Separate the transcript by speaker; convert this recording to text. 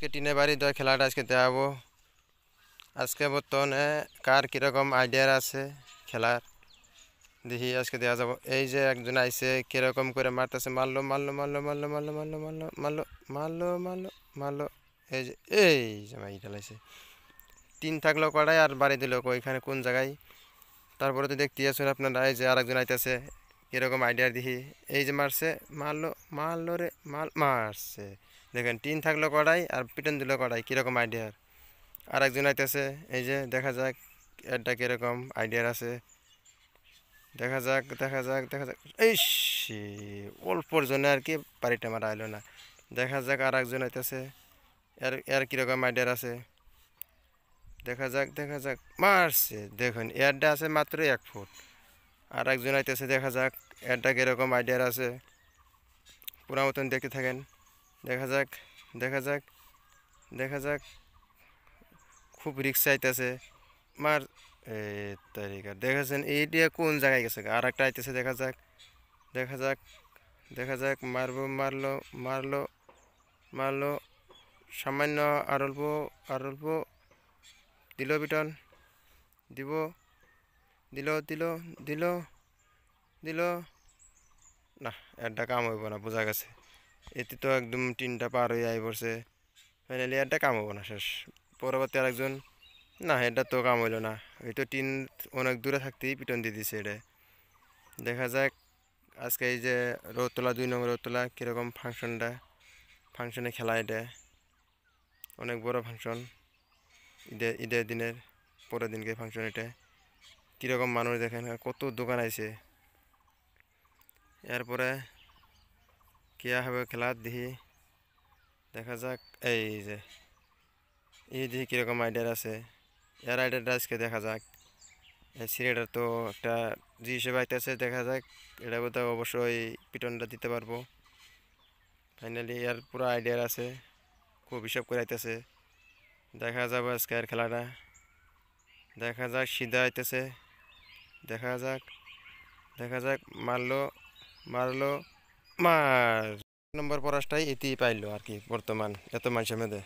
Speaker 1: আজকে টিনে বাড়ি দেওয়া খেলাটা আজকে দেখাবো। আজকে বর্তমানে কার কীরকম আইডিয়ার আছে খেলার দেখি আজকে দেওয়া যাব। এই যে একজন আইছে কীরকম করে মারতেছে, মারলো মারলো মারলো মারলো মারলো মারলো মারলো মারলো মারলো মারলো মারলো। এই যে মাই খেলাইছে, তিন থাকলো কড়াই আর বাড়ি দিল ওইখানে কোন জায়গায়। তারপরে তো দেখতে আসুন আপনারা, এই যে আরেকজন আইতেছে কীরকম আইডিয়ার দেখি। এই যে মারছে, মারলো মারলো রে মারছে। দেখেন তিন থাকলো কড়াই আর পিটন দিল কড়াই, কীরকম আইডিয়ার। আর একজন আইতেছে, এই যে দেখা যাক এটা কীরকম আইডিয়ার আছে। দেখা যাক দেখা যাক দেখা যাক। এই অল্পর জন্য আর কি বাড়িটা মারা এলো না। দেখা যাক আর একজন আইতেছে, এর এর কীরকম আইডিয়ার আছে। দেখা যাক দেখা যাক, মারছে। দেখুন এরটা আছে মাত্র 1 ফুট। আর একজন আইতেছে, দেখা যাক এরটা কীরকম আইডিয়ার আছে। পুরা মতন দেখতে থাকেন। দেখা যাক দেখা যাক দেখা যাক, খুব রিক্স আইতেছে মার। এই তারিখা দেখেছেন এইটা কোন জায়গায় গেছে। আর একটা আইতেছে, দেখা যাক দেখা যাক দেখা যাক, মারবো মারলো মারলো মারলো সামান্য। আর অল্প আর অল্প, দিল বিটন, দিব দিল দিল দিল দিল না। একটা কাম হইব না, বোঝা গেছে। এতে তো একদম টিনটা পার হয়ে আই পড়ছে। ফাইনালি একটা কাম হবো না, শেষ। পরবর্তী আরেকজন, না এটা তো কাম হইলো না। এই তো টিন অনেক দূরে থাকতেই পিটন দিয়ে দিছে এটা। দেখা যাক আজকে এই যে রোদতলা 2 নম্বর রোদতলা কীরকম ফাংশনে খেলা। এটা অনেক বড় ফাংশন, ঈদের দিনের পরের দিনকে ফাংশন। এটা কীরকম মানুষ দেখেন, কত দোকান আইছে। এরপরে কিয়া হবে খেলা দেখি। দেখা যাক এই দেখি কীরকম আইডিয়ার আছে। এর আইডিয়াটা আজকে দেখা যাক। সিলেটার তো একটা জি হিসেবে আইতেছে, দেখা যাক এটা বোধহয় অবশ্যই পিটনটা দিতে পারবো। ফাইনালি এর পুরো আইডিয়ার আছে, খুব হিসাব করে আইতেছে। দেখা যাবে আজকে আর খেলাটা। দেখা যাক সিধা আইতেছে, দেখা যাক দেখা যাক, মারলো মারলো মার। নম্বর পরাজটাই এতেই পাইলো আর কি বর্তমান এত মানুষের মধ্যে।